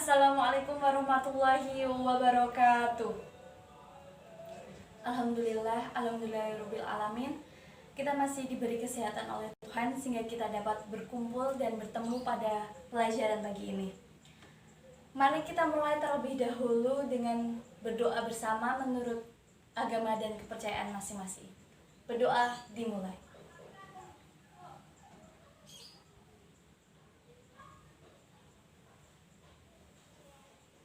Assalamualaikum warahmatullahi wabarakatuh. Alhamdulillahirabbil alamin. Kita masih diberi kesehatan oleh Tuhan sehingga kita dapat berkumpul dan bertemu pada pelajaran pagi ini. Mari kita mulai terlebih dahulu dengan berdoa bersama menurut agama dan kepercayaan masing-masing. Berdoa dimulai.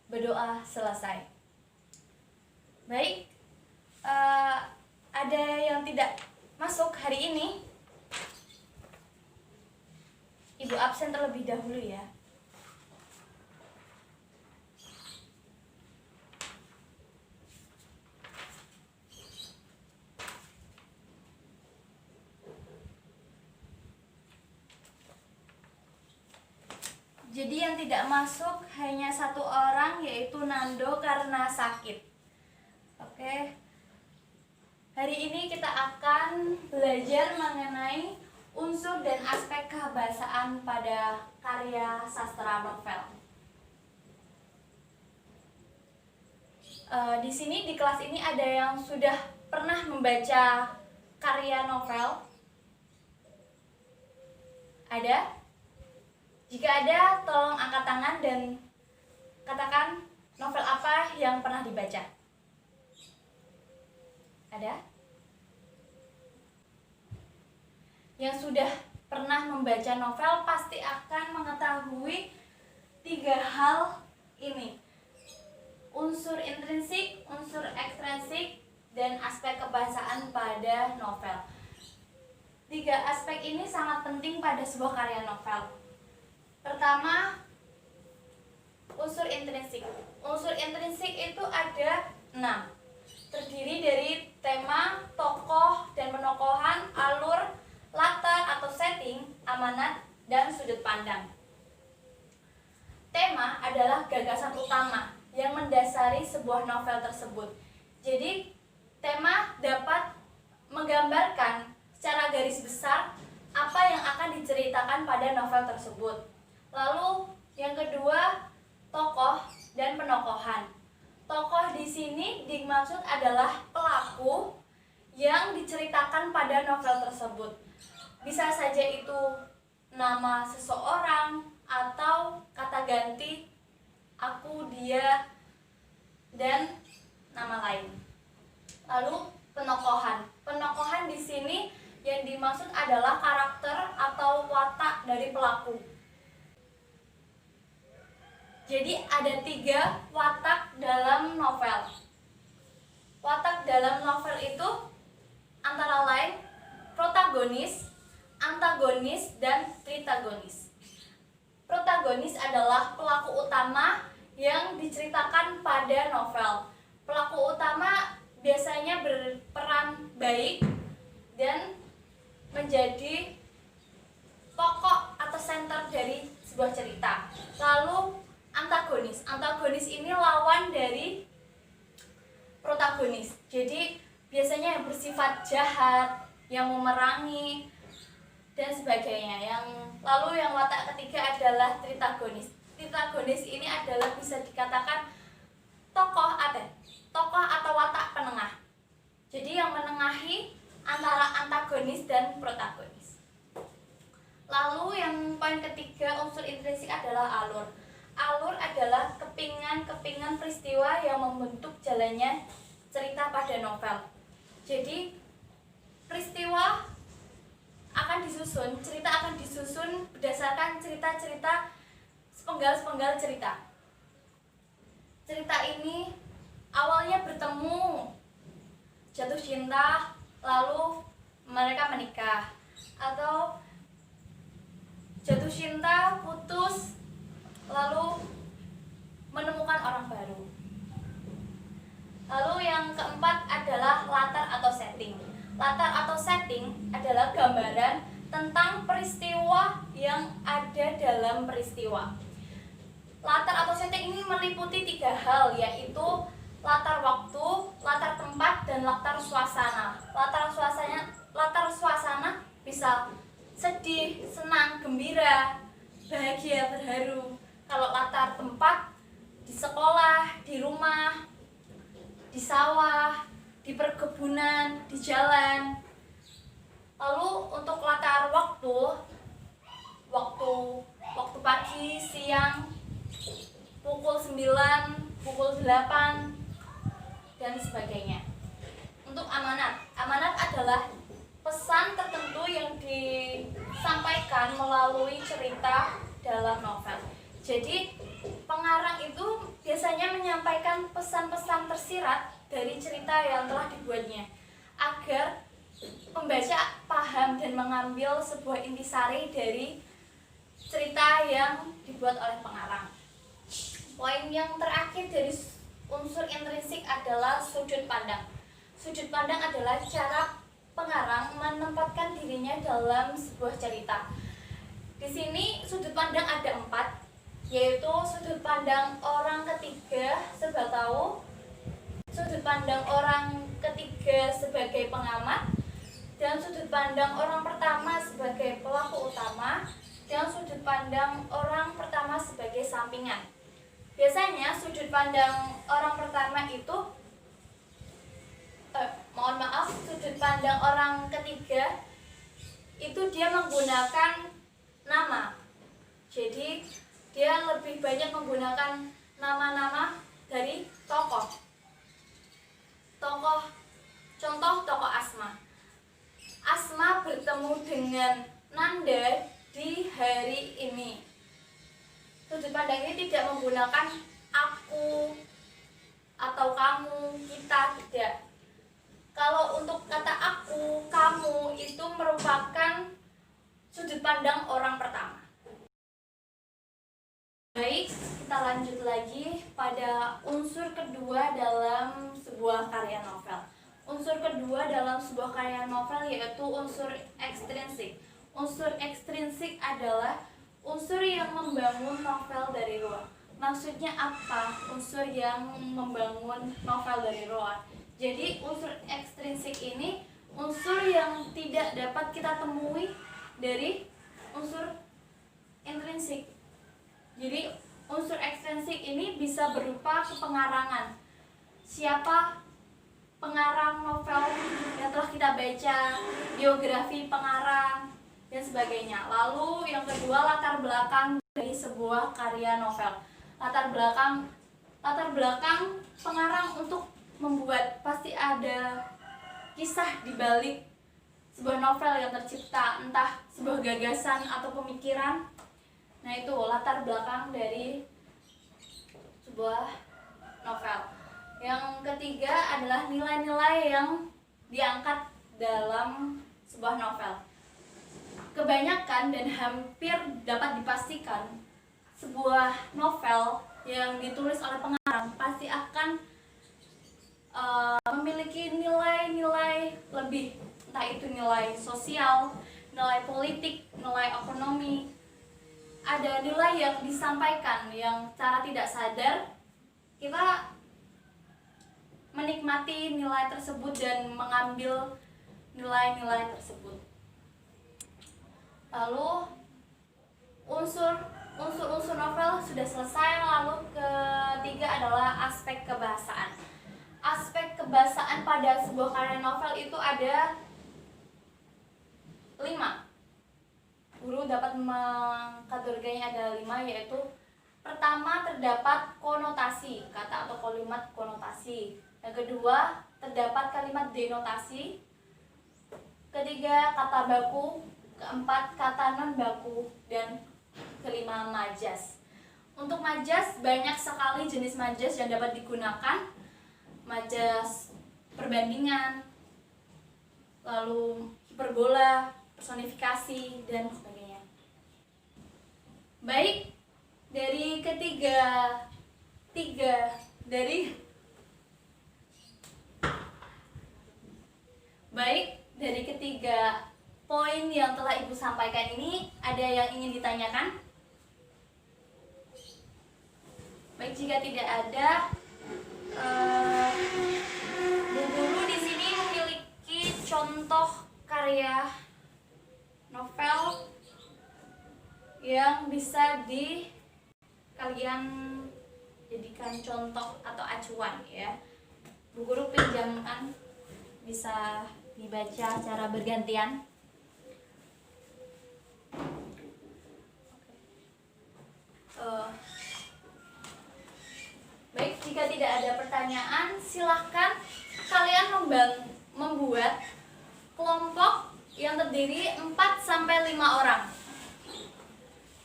Berdoa selesai. Baik, ada yang tidak masuk hari ini? Ibu absen terlebih dahulu ya. Jadi yang tidak masuk hanya satu orang, yaitu Nando karena sakit. Oke. Hari ini kita akan belajar mengenai unsur dan aspek kebahasaan pada karya sastra novel. Di sini di kelas ini ada yang sudah pernah membaca karya novel? Ada? Jika ada, tolong angkat tangan dan katakan novel apa yang pernah dibaca. Ada? Yang sudah pernah membaca novel pasti akan mengetahui 3 hal ini: unsur intrinsik, unsur ekstrinsik, dan aspek kebahasaan pada novel. 3 aspek ini sangat penting pada sebuah karya novel. Pertama, unsur intrinsik. Unsur intrinsik itu ada 6. Terdiri dari tema, tokoh dan penokohan, alur, latar atau setting, amanat, dan sudut pandang. Tema adalah gagasan utama yang mendasari sebuah novel tersebut. Jadi, tema dapat menggambarkan secara garis besar apa yang akan diceritakan pada novel tersebut. Lalu yang kedua, tokoh dan penokohan. Tokoh di sini dimaksud adalah pelaku yang diceritakan pada novel tersebut. Bisa saja itu nama seseorang atau kata ganti aku, dia, dan nama lain. Lalu penokohan. Penokohan di sini yang dimaksud adalah karakter atau watak dari pelaku. Jadi ada 3 watak dalam novel. Watak dalam novel itu antara lain protagonis, antagonis, dan tritagonis. Protagonis adalah pelaku utama yang diceritakan pada novel. Pelaku utama biasanya berperan baik dan menjadi pokok atau senter dari sebuah cerita. Lalu antagonis. Antagonis ini lawan dari protagonis. Jadi biasanya yang bersifat jahat, yang memerangi, dan sebagainya. Lalu yang watak ketiga adalah tritagonis. Tritagonis ini adalah bisa dikatakan tokoh atau watak penengah. Jadi yang menengahi antara antagonis dan protagonis. Lalu yang poin ketiga, unsur intrinsik adalah alur. Alur adalah kepingan-kepingan peristiwa yang membentuk jalannya cerita pada novel. Jadi peristiwa akan disusun, cerita akan disusun berdasarkan cerita-cerita sepenggal-sepenggal cerita. Cerita ini awalnya bertemu, jatuh cinta, lalu mereka menikah, atau jatuh cinta, putus, lalu menemukan orang baru. Lalu yang keempat adalah latar atau setting. Latar atau setting adalah gambaran tentang peristiwa yang ada dalam peristiwa. Latar atau setting ini meliputi 3 hal, yaitu latar waktu, latar tempat, dan latar suasana. Latar suasana bisa sedih, senang, gembira, bahagia, terharu. Kalau latar tempat perkebunan, di jalan. Lalu untuk latar waktu pagi, siang, pukul 9, pukul 8 dan sebagainya. Untuk amanat adalah pesan tertentu yang disampaikan melalui cerita dalam novel. Jadi pengarang itu biasanya menyampaikan pesan-pesan tersirat dari cerita yang telah dibuatnya agar pembaca paham dan mengambil sebuah intisari dari cerita yang dibuat oleh pengarang. Poin yang terakhir dari unsur intrinsik adalah sudut pandang. Sudut pandang adalah cara pengarang menempatkan dirinya dalam sebuah cerita. Di sini sudut pandang ada 4, yaitu sudut pandang orang ketiga serba tahu, sudut pandang orang ketiga sebagai pengamat, dan sudut pandang orang pertama sebagai pelaku utama, dan sudut pandang orang pertama sebagai sampingan. Biasanya sudut pandang orang pertama itu sudut pandang orang ketiga itu dia menggunakan nama. Jadi dia lebih banyak menggunakan nama-nama dari tokoh. Contoh tokoh Asma. Asma bertemu dengan Nanda di hari ini. Sudut pandang ini tidak menggunakan aku atau kamu, kita, tidak. Kalau untuk kata aku, kamu itu merupakan sudut pandang orang pertama. Baik, kita lanjut lagi pada unsur kedua dalam sebuah karya novel. Unsur kedua dalam sebuah karya novel yaitu unsur ekstrinsik. Unsur ekstrinsik adalah unsur yang membangun novel dari luar. Maksudnya apa unsur yang membangun novel dari luar? Jadi unsur ekstrinsik ini unsur yang tidak dapat kita temui dari unsur intrinsik. Jadi unsur ekstrinsik ini bisa berupa kepengarangan. Siapa pengarang novel yang telah kita baca, biografi pengarang, dan sebagainya. Lalu yang kedua, latar belakang dari sebuah karya novel. Latar belakang pengarang untuk membuat, pasti ada kisah di balik sebuah novel yang tercipta, entah sebuah gagasan atau pemikiran. Nah, itu latar belakang dari sebuah novel. Yang ketiga adalah nilai-nilai yang diangkat dalam sebuah novel. Kebanyakan dan hampir dapat dipastikan sebuah novel yang ditulis oleh pengarang pasti akan memiliki nilai-nilai lebih, entah itu nilai sosial, nilai politik, nilai ekonomi. Ada nilai yang disampaikan yang secara tidak sadar kita menikmati nilai tersebut dan mengambil nilai-nilai tersebut. Lalu unsur novel sudah selesai. Lalu ketiga adalah aspek kebahasaan. Aspek kebahasaan pada sebuah karya novel itu ada 5. Guru dapat mengkategorikannya ada 5, yaitu pertama, terdapat konotasi, kata atau kalimat konotasi. Yang kedua, terdapat kalimat denotasi. Ketiga, kata baku. Keempat, kata non baku. Dan kelima, majas. Untuk majas, banyak sekali jenis majas yang dapat digunakan. Majas perbandingan, lalu hiperbola, personifikasi, dan sebagainya. Baik, dari ketiga poin yang telah Ibu sampaikan ini, ada yang ingin ditanyakan? Baik, jika tidak ada, Bu Guru di sini memiliki contoh karya novel yang bisa kalian jadikan contoh atau acuan ya. Bu Guru pinjamkan bisa dibaca secara bergantian. Baik, jika tidak ada pertanyaan, silahkan kalian membuat kelompok yang terdiri 4-5 orang.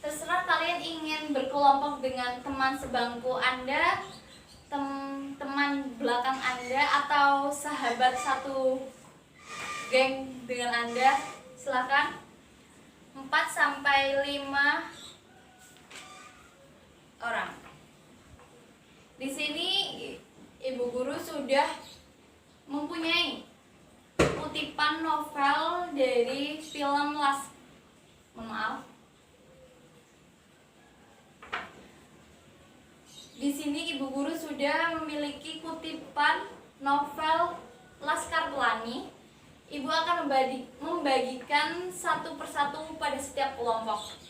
Terserah kalian ingin berkelompok dengan teman sebangku Anda, teman belakang Anda, atau sahabat satu geng dengan Anda. Silahkan 4-5 orang. Di sini Ibu Guru sudah mempunyai kutipan novel dari film Di sini Ibu Guru sudah memiliki kutipan novel Laskar Pelangi. Ibu akan membagikan satu persatu pada setiap kelompok.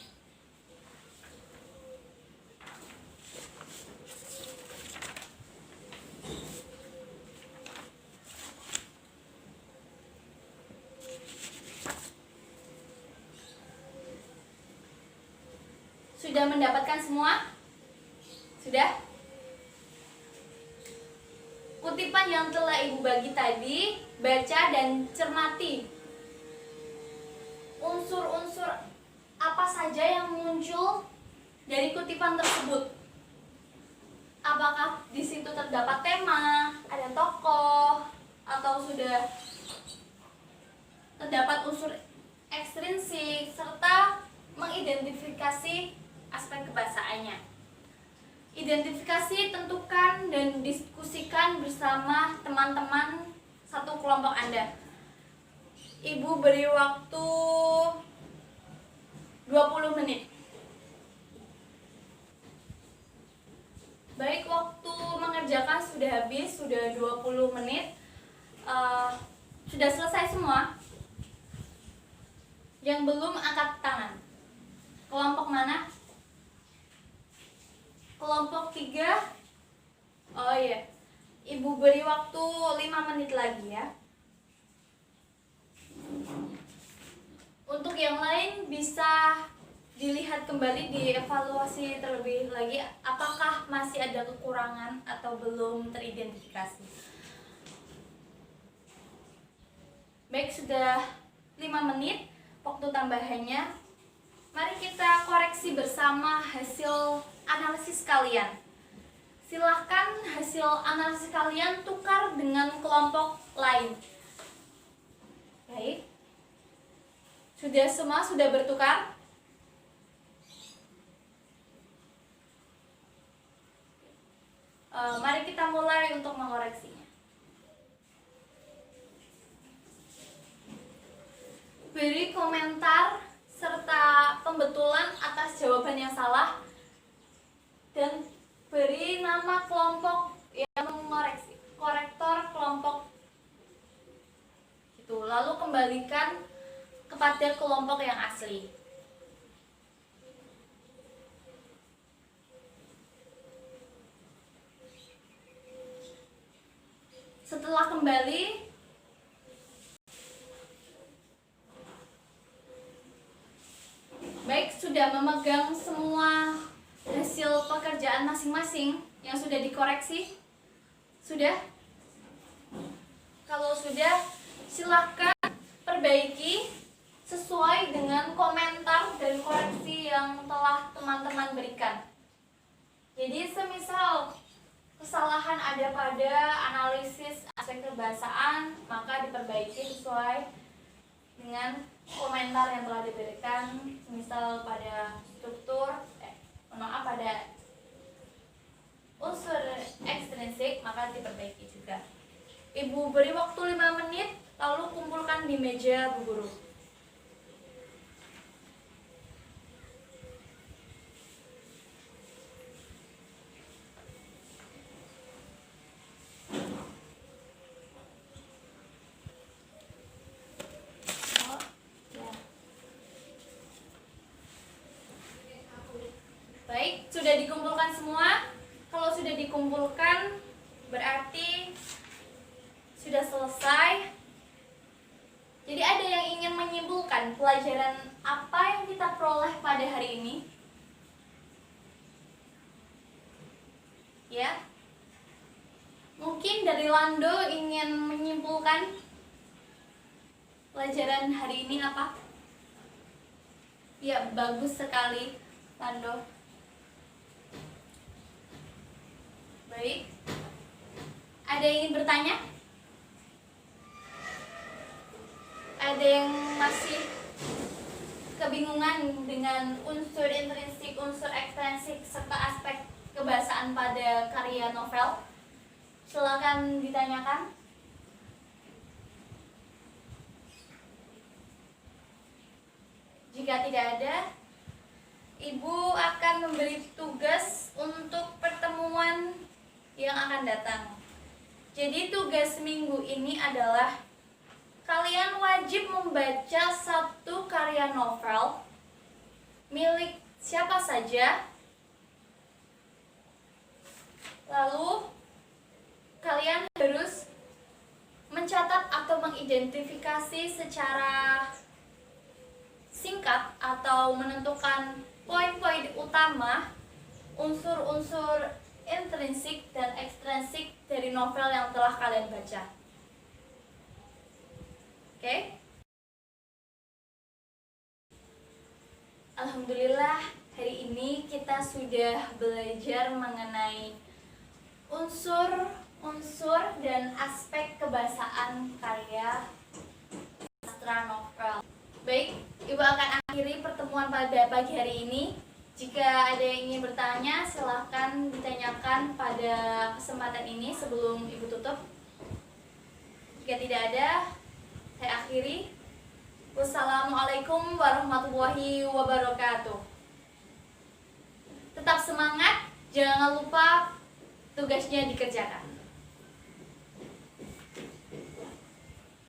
Sudah mendapatkan semua? Sudah? Kutipan yang telah Ibu bagi tadi, baca dan cermati unsur-unsur apa saja yang muncul dari kutipan tersebut. Apakah di situ terdapat tema, ada tokoh, atau sudah terdapat unsur ekstrinsik, serta mengidentifikasi aspek kebahasaannya. Identifikasi, tentukan, dan diskusikan bersama teman-teman satu kelompok Anda. Ibu beri waktu 20 menit. Baik, waktu mengerjakan sudah habis, sudah 20 menit. Sudah selesai semua? Yang belum angkat tangan. Kelompok mana? Kelompok 3. Oh iya, Ibu beri waktu 5 menit lagi ya. Untuk yang lain bisa dilihat kembali, dievaluasi terlebih lagi apakah masih ada kekurangan atau belum teridentifikasi. Baik, sudah 5 menit waktu tambahannya. Mari kita koreksi bersama hasil analisis kalian. Silahkan hasil analisis kalian tukar dengan kelompok lain. Baik. Sudah bertukar? Mari kita mulai untuk mengoreksinya. Beri komentar serta pembetulan atas jawaban yang salah, dan beri nama kelompok yang mengoreksi, korektor kelompok itu, lalu kembalikan kepada kelompok yang asli. Setelah kembali, baik, sudah memegang semua hasil pekerjaan masing-masing yang sudah dikoreksi? Sudah? Kalau sudah, silakan perbaiki sesuai dengan komentar dan koreksi yang telah teman-teman berikan. Jadi semisal kesalahan ada pada analisis aspek kebahasaan, maka diperbaiki sesuai dengan komentar yang telah diberikan. Misal pada struktur, pada unsur ekstrinsik, maka diperbaiki juga. Ibu beri waktu 5 menit, lalu kumpulkan di meja Bu Guru. Baik, sudah dikumpulkan semua? Kalau sudah dikumpulkan, berarti sudah selesai. Jadi ada yang ingin menyimpulkan pelajaran apa yang kita peroleh pada hari ini? Ya. Mungkin dari Lando ingin menyimpulkan pelajaran hari ini apa? Ya, bagus sekali, Lando. Baik. Ada yang ingin bertanya? Ada yang masih kebingungan dengan unsur intrinsik, unsur ekstrinsik, serta aspek kebahasaan pada karya novel? Silakan ditanyakan. Jika tidak ada, Ibu akan memberi tugas untuk pertemuan yang akan datang. Jadi tugas minggu ini adalah kalian wajib membaca satu karya novel milik siapa saja. Lalu kalian harus mencatat atau mengidentifikasi secara singkat atau menentukan poin-poin utama unsur-unsur intrinsik dan ekstrinsik dari novel yang telah kalian baca. Oke? Alhamdulillah, hari ini kita sudah belajar mengenai unsur dan aspek kebahasaan karya sastra novel. Baik, Ibu akan akhiri pertemuan pada pagi hari ini. Jika ada yang ingin bertanya, silahkan ditanyakan pada kesempatan ini sebelum Ibu tutup. Jika tidak ada, saya akhiri. Wassalamualaikum warahmatullahi wabarakatuh. Tetap semangat, jangan lupa tugasnya dikerjakan.